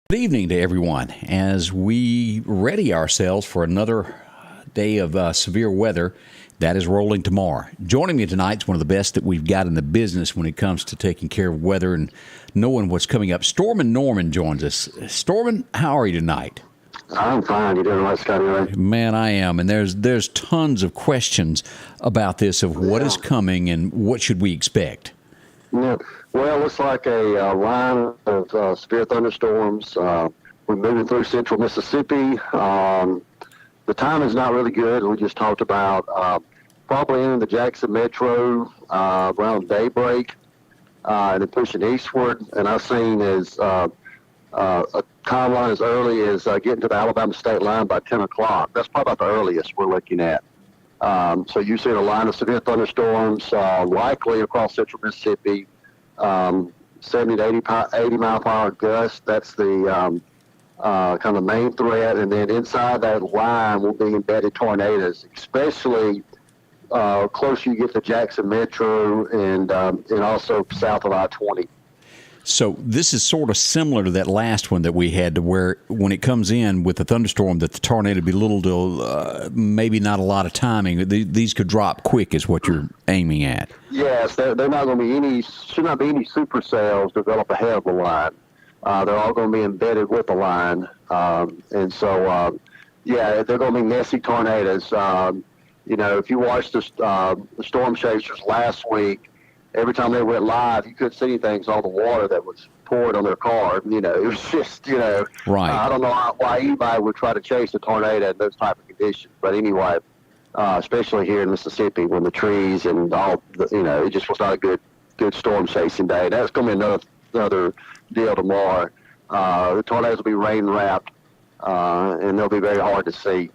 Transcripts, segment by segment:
Good evening to everyone as we ready ourselves for another day of severe weather that is rolling tomorrow. Joining me tonight is one of the best that we've got in the business when it comes to taking care of weather and knowing what's coming up. Stormin' Norman joins us. Stormin', how are you tonight? I'm fine. You doing right, Scotty Ray? Man, I am. And there's tons of questions about this of what is coming and what should we expect. Yeah. Well, it's like a line of severe thunderstorms. We're moving through central Mississippi. The time is not really good. We just talked about probably in the Jackson metro around daybreak and then pushing eastward. And I've seen as a timeline as early as getting to the Alabama state line by 10 o'clock. That's probably about the earliest we're looking at. So you see a line of severe thunderstorms likely across central Mississippi. 70 to 80 mile per hour gust. That's the kind of main threat. And then inside that line will be embedded tornadoes, especially closer you get to Jackson Metro and also south of I-20. So this is sort of similar to that last one that we had, to where when it comes in with the thunderstorm, that the tornado be little to maybe not a lot of timing. These could drop quick, is what you're aiming at. Yes, they're not going to be should not be any supercells develop ahead of the line. They're all going to be embedded with the line, and so they're going to be messy tornadoes. If you watched the storm chasers last week, every time they went live, you couldn't see anything. All the water that was poured on their car. It was just, Right. I don't know why anybody would try to chase a tornado in those type of conditions. But anyway, especially here in Mississippi, when the trees and all, it just was not a good storm chasing day. That's going to be another deal tomorrow. The tornadoes will be rain wrapped, and they'll be very hard to see.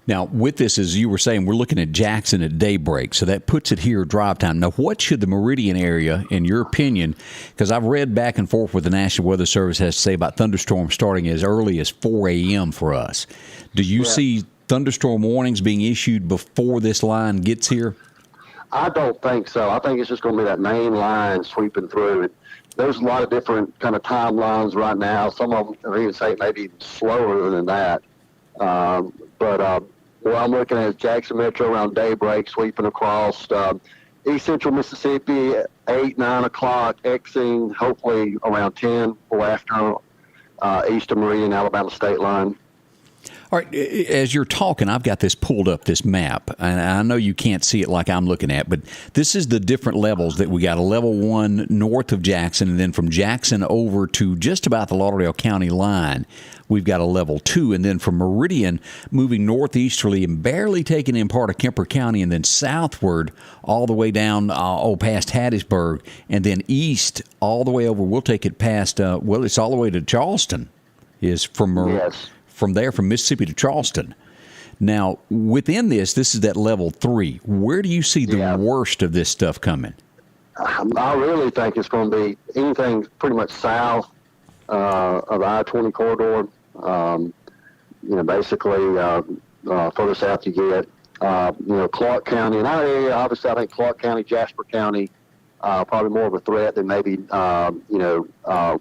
Now, with this, as you were saying, we're looking at Jackson at daybreak, so that puts it here drive time. Now, what should the Meridian area, in your opinion, because I've read back and forth what the National Weather Service has to say about thunderstorms starting as early as 4 a.m. for us. Do you see thunderstorm warnings being issued before this line gets here? I don't think so. I think it's just going to be that main line sweeping through. There's a lot of different kind of timelines right now. Some of them even say maybe even slower than that. What I'm looking at is Jackson Metro around daybreak, sweeping across east central Mississippi, 8, 9 o'clock, exiting hopefully around 10 or after east of Meridian, Alabama state line. All right, as you're talking, I've got this pulled up, this map, and I know you can't see it like I'm looking at, but this is the different levels that we got. A level 1 north of Jackson, and then from Jackson over to just about the Lauderdale County line, we've got a level 2, and then from Meridian, moving northeasterly and barely taking in part of Kemper County, and then southward all the way down past Hattiesburg, and then east all the way over. We'll take it past, it's all the way to Charleston, is from Yes. From there, from Mississippi to Charleston. Now, within this is that level 3. Where do you see the worst of this stuff coming? I really think it's going to be anything pretty much south of the I-20 corridor. Basically, further south you get, Clark County. In our area, obviously, I think Clark County, Jasper County, probably more of a threat than maybe,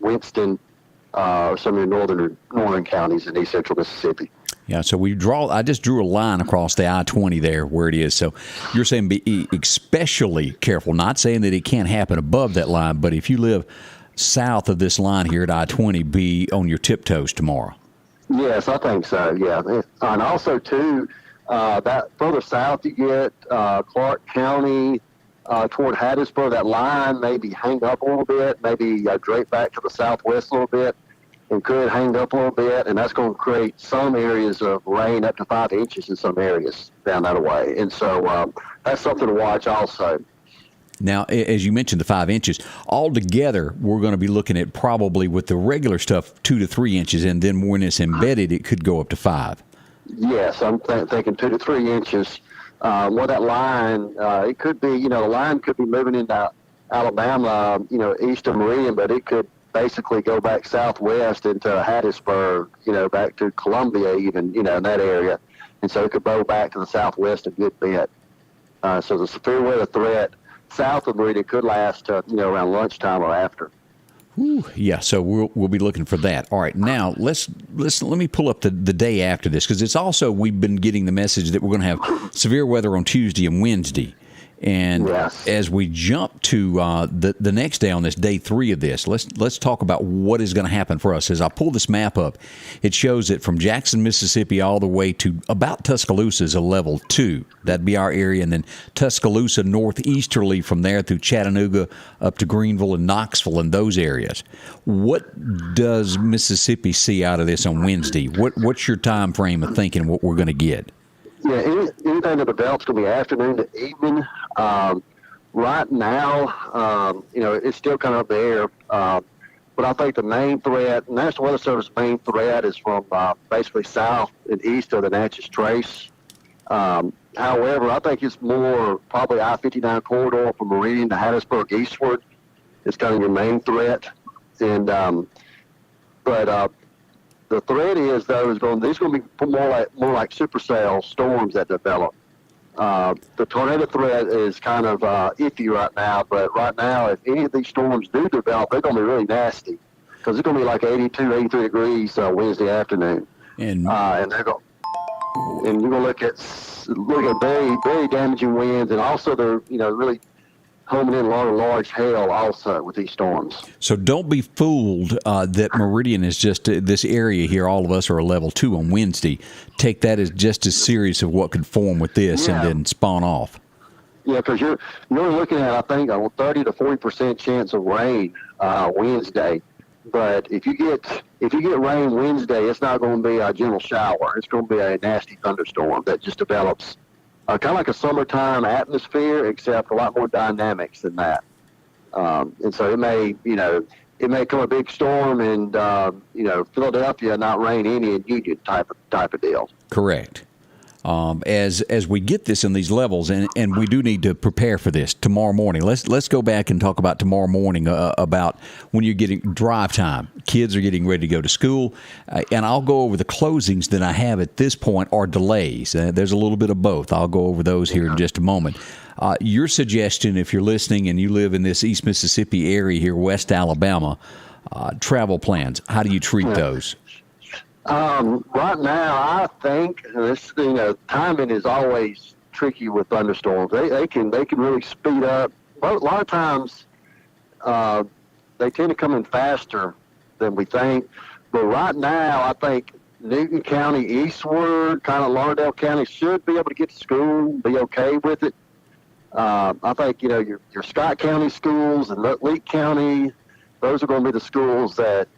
Winston, or some of the northern counties in east central Mississippi. Yeah, so I just drew a line across the I-20 there where it is. So you're saying be especially careful, not saying that it can't happen above that line, but if you live south of this line here at I-20, be on your tiptoes tomorrow. Yes, I think so, yeah. And also, too, that further south you get, Clark County, toward Hattiesburg, that line maybe hang up a little bit, maybe drape back to the southwest a little bit, and could hang up a little bit, and that's going to create some areas of rain up to 5 inches in some areas down that way. And so that's something to watch also. Now, as you mentioned, the 5 inches, altogether, we're going to be looking at probably with the regular stuff 2 to 3 inches, and then when it's embedded, it could go up to 5. Yes, I'm thinking 2 to 3 inches. That line, it could be, the line could be moving into Alabama, east of Meridian, but it could basically go back southwest into Hattiesburg, back to Columbia even, in that area. And so it could go back to the southwest a good bit. So the severe weather threat south of Meridian could last, around lunchtime or after. Yeah, so we'll be looking for that. All right, now let me pull up the day after this, because it's also, we've been getting the message that we're going to have severe weather on Tuesday and Wednesday. And Yes. as we jump to the next day on this, day 3 of this, let's talk about what is going to happen for us. As I pull this map up, it shows that from Jackson, Mississippi, all the way to about Tuscaloosa is a level 2. That'd be our area. And then Tuscaloosa northeasterly from there through Chattanooga up to Greenville and Knoxville and those areas. What does Mississippi see out of this on Wednesday? What's your time frame of thinking what we're going to get? Yeah, anything that develops going to be afternoon to evening. Right now, it's still kind of up there. But I think the main threat, National Weather Service's main threat, is from basically south and east of the Natchez Trace. However, I think it's more probably I-59 corridor from Meridian to Hattiesburg eastward is kind of your main threat. And but the threat is, though, these going to be more like supercell storms that develop. The tornado threat is kind of iffy right now, but right now, if any of these storms do develop, they're going to be really nasty, because it's going to be like 82, 83 degrees Wednesday afternoon. And they're going, and you're going to look at very, very damaging winds, and also they're really homing in a lot of large hail also with these storms. So don't be fooled that Meridian is just this area here. All of us are a level 2 on Wednesday. Take that as just as serious of what could form with this and then spawn off. Yeah, because you're looking at, I think, a 30 to 40% chance of rain Wednesday. But if you get rain Wednesday, it's not going to be a gentle shower. It's going to be a nasty thunderstorm that just develops. Kind of like a summertime atmosphere, except a lot more dynamics than that. And so it may come a big storm and Philadelphia not rain any in Union type of deal. Correct. As we get this in these levels, and we do need to prepare for this tomorrow morning. Let's go back and talk about tomorrow morning about when you're getting drive time. Kids are getting ready to go to school, and I'll go over the closings that I have at this point or delays. There's a little bit of both. I'll go over those here in just a moment. Your suggestion, if you're listening and you live in this East Mississippi area here, West Alabama, travel plans, how do you treat those? Right now, I think this, timing is always tricky with thunderstorms. They can really speed up. A lot of times, they tend to come in faster than we think. But right now, I think Newton County eastward, kind of Lauderdale County, should be able to get to school, be okay with it. I think your Scott County schools and Lee County, those are going to be the schools that.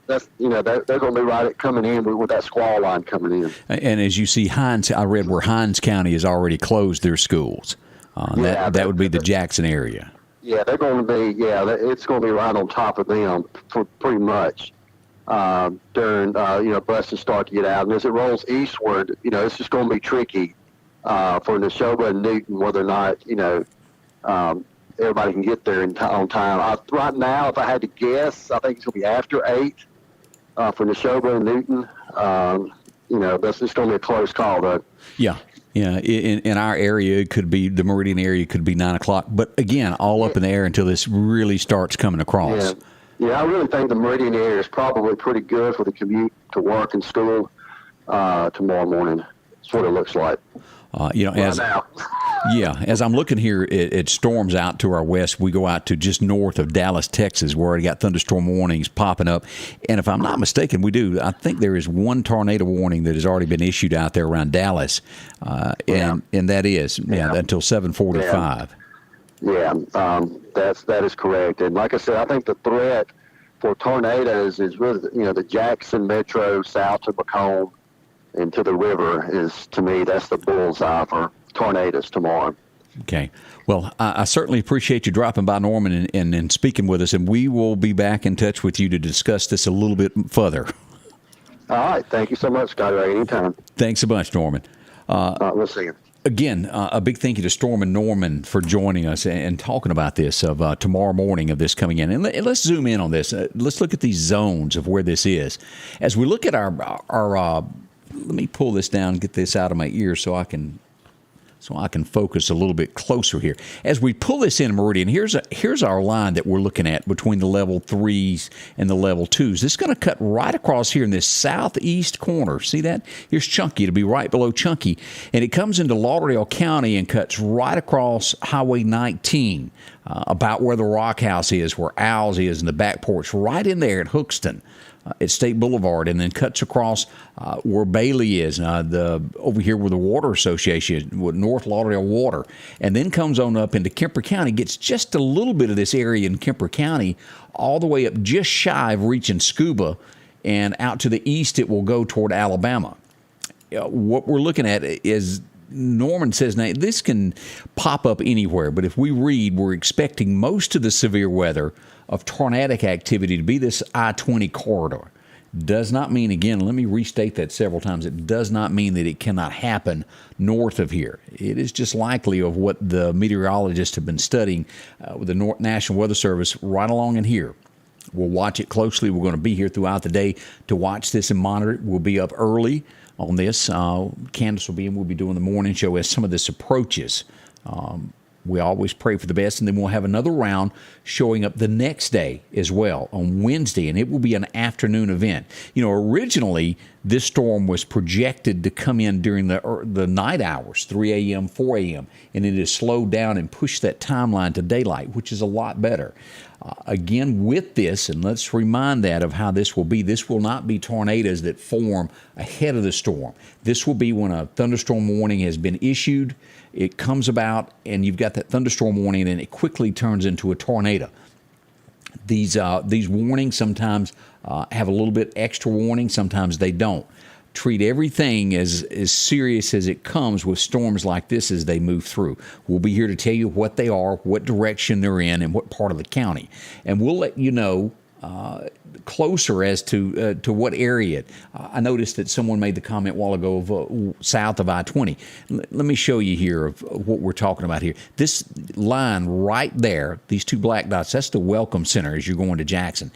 They're going to be right coming in with that squall line coming in. And as you see, I read where Hinds County has already closed their schools. That would be the Jackson area. Yeah, they're going to be. Yeah, it's going to be right on top of them for pretty much during buses start to get out. And as it rolls eastward, it's just going to be tricky for Neshoba and Newton, whether or not everybody can get there on time. Right now, if I had to guess, I think it's going to be after 8 for Neshoba and Newton. That's just going to be a close call, though. Yeah. Yeah, in our area, it could be the Meridian area could be 9 o'clock. But again, all up in the air until this really starts coming across. Yeah, I really think the Meridian area is probably pretty good for the commute to work and school tomorrow morning. That's what it looks like. As I'm looking here, it storms out to our west. We go out to just north of Dallas, Texas, where we got thunderstorm warnings popping up. And if I'm not mistaken, I think there is one tornado warning that has already been issued out there around Dallas, and that is until 7:45. That is correct. And like I said, I think the threat for tornadoes is really the Jackson Metro south to Macomb and to the river is, to me, that's the bullseye for tornadoes tomorrow. Okay. Well, I certainly appreciate you dropping by, Norman, and speaking with us, and we will be back in touch with you to discuss this a little bit further. All right. Thank you so much, Scotty Ray. Anytime. Thanks a bunch, Norman. We'll see you. Again, a big thank you to Storm and Norman for joining us and talking about this of tomorrow morning of this coming in. And let's zoom in on this. Let's look at these zones of where this is. As we look at our let me pull this down, get this out of my ear so I can so I can focus a little bit closer here. As we pull this in, Meridian, here's our line that we're looking at between the level 3s and the level 2s. This is going to cut right across here in this southeast corner. See that? Here's Chunky. It'll be right below Chunky. And it comes into Lauderdale County and cuts right across Highway 19, about where the Rock House is, where Owls is, and the back porch, right in there at Hookston. At State Boulevard, and then cuts across where Bailey is, over here where the Water Association, with North Lauderdale Water, and then comes on up into Kemper County, gets just a little bit of this area in Kemper County, all the way up just shy of reaching Scuba, and out to the east it will go toward Alabama. What we're looking at is, Norman says, now this can pop up anywhere, but if we read, we're expecting most of the severe weather of tornadic activity to be this I-20 corridor. Does not mean, again, let me restate that several times, it does not mean that it cannot happen north of here. It is just likely of what the meteorologists have been studying with the National Weather Service right along in here. We'll watch it closely. We're going to be here throughout the day to watch this and monitor it. We'll be up early on this. Candace will be in. We'll be doing the morning show as some of this approaches. We always pray for the best, and then we'll have another round showing up the next day as well on Wednesday, and it will be an afternoon event. You know, originally this storm was projected to come in during the night hours, 3 a.m., 4 a.m., and it has slowed down and pushed that timeline to daylight, which is a lot better. Again, with this, and let's remind that of how this will be, this will not be tornadoes that form ahead of the storm. This will be when a thunderstorm warning has been issued, it comes about, and you've got that thunderstorm warning, and it quickly turns into a tornado. These warnings sometimes have a little bit extra warning, sometimes they don't. Treat everything as serious as it comes with storms like this as they move through. We'll be here to tell you what they are, what direction they're in, and what part of the county. And we'll let you know closer as to what area. I noticed that someone made the comment a while ago of south of I-20. Let me show you here of what we're talking about here. This line right there, these two black dots, that's the Welcome Center as you're going to Jackson.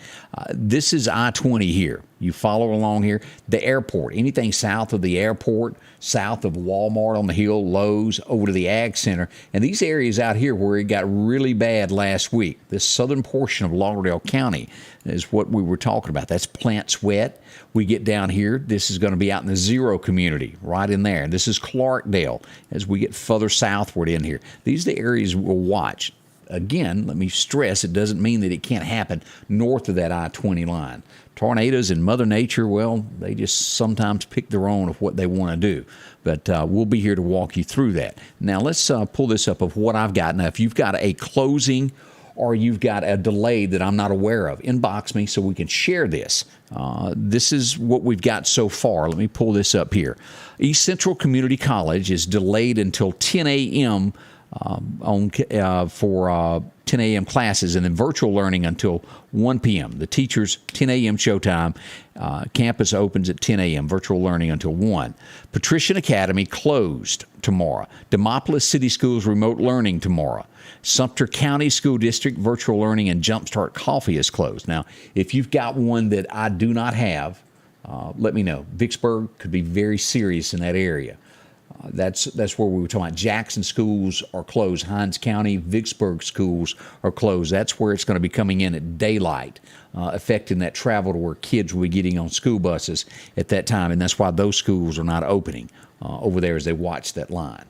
This is I-20 here. You follow along here. The airport, anything south of the airport, south of Walmart on the hill, Lowe's, over to the Ag Center, and these areas out here where it got really bad last week. This southern portion of Lauderdale County is what we were talking about. That's Plant Sweat. We get down here. This is going to be out in the Zero community, right in there. This is Clarkdale as we get further southward in here. These are the areas we'll watch. Again, let me stress, it doesn't mean that it can't happen north of that I-20 line. Tornadoes and Mother Nature, well, they just sometimes pick their own of what they want to do. But we'll be here to walk you through that. Now, let's pull this up of what I've got. Now, if you've got a closing or you've got a delay that I'm not aware of, inbox me so we can share this. This is what we've got so far. Let me pull this up here. East Central Community College is delayed until 10 a.m. For 10 a.m. classes, and then virtual learning until 1 p.m. The teachers, 10 a.m. showtime. Campus opens at 10 a.m. Virtual learning until 1. Patrician Academy closed tomorrow. Demopolis City Schools remote learning tomorrow. Sumter County School District virtual learning and Jumpstart Coffee is closed. Now, if you've got one that I do not have, let me know. Vicksburg could be very serious in that area. That's where we were talking about. Jackson schools are closed. Hinds County, Vicksburg schools are closed. That's where it's going to be coming in at daylight, affecting that travel to where kids will be getting on school buses at that time. And that's why those schools are not opening over there as they watch that line.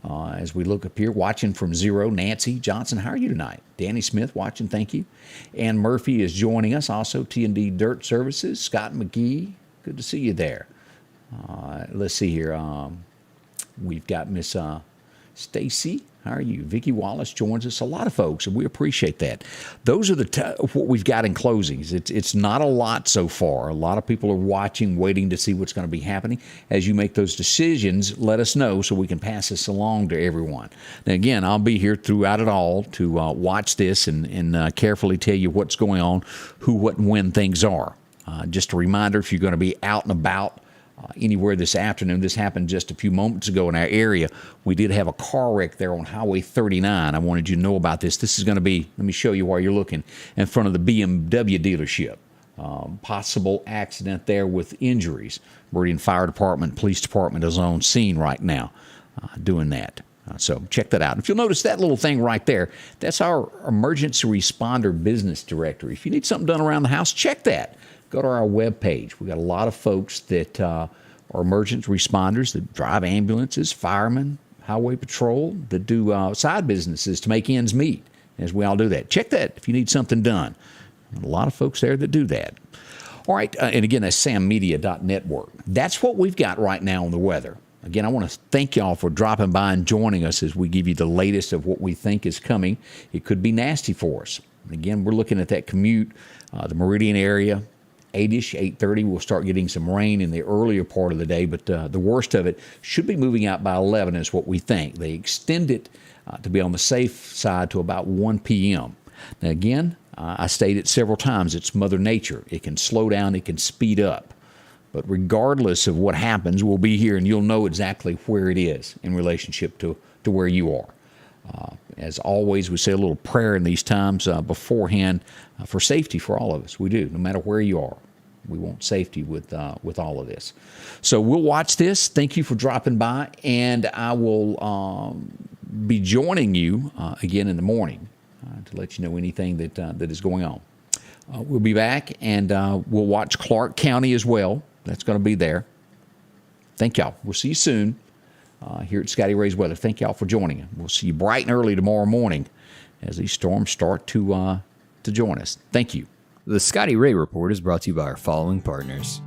As we look up here, watching from Zero, Nancy Johnson, how are you tonight? Danny Smith watching, thank you. Ann Murphy is joining us, also T&D Dirt Services. Scott McGee, good to see you there. Let's see here. We've got Miss Stacy. How are you? Vicki Wallace joins us. A lot of folks, and we appreciate that. Those are what we've got in closings. It's not a lot so far. A lot of people are watching, waiting to see what's going to be happening. As you make those decisions, let us know so we can pass this along to everyone. Now, again, I'll be here throughout it all to watch this and carefully tell you what's going on, who, what, and when things are. Just a reminder, if you're going to be out and about, anywhere this afternoon. This happened just a few moments ago in our area. We did have a car wreck there on Highway 39. I wanted you to know about this. This is going to be, let me show you while you're looking, in front of the BMW dealership. Possible accident there with injuries. Meridian Fire Department, Police Department is on scene right now doing that. So check that out. If you'll notice that little thing right there, that's our emergency responder business directory. If you need something done around the house, check that. Go to our webpage. We've got a lot of folks that are emergency responders that drive ambulances, firemen, highway patrol, that do side businesses to make ends meet, as we all do that. Check that if you need something done. A lot of folks there that do that. All right, and again, that's sammedia.network. That's what we've got right now on the weather. Again, I want to thank y'all for dropping by and joining us as we give you the latest of what we think is coming. It could be nasty for us. Again, we're looking at that commute, the Meridian area, 8-ish, 8:30. We'll start getting some rain in the earlier part of the day, but the worst of it should be moving out by 11 is what we think. They extend it to be on the safe side to about 1 p.m. Now, again, I stated several times, it's Mother Nature. It can slow down, it can speed up. But regardless of what happens, we'll be here and you'll know exactly where it is in relationship to where you are. As always, we say a little prayer in these times beforehand for safety for all of us. We do, no matter where you are. We want safety with all of this. So we'll watch this. Thank you for dropping by, and I will be joining you again in the morning to let you know anything that is going on. We'll be back, and we'll watch Clark County as well. That's going to be there. Thank y'all. We'll see you soon here at Scotty Ray's Weather. Thank y'all for joining us. We'll see you bright and early tomorrow morning as these storms start to join us. Thank you. The Scotty Ray Report is brought to you by our following partners: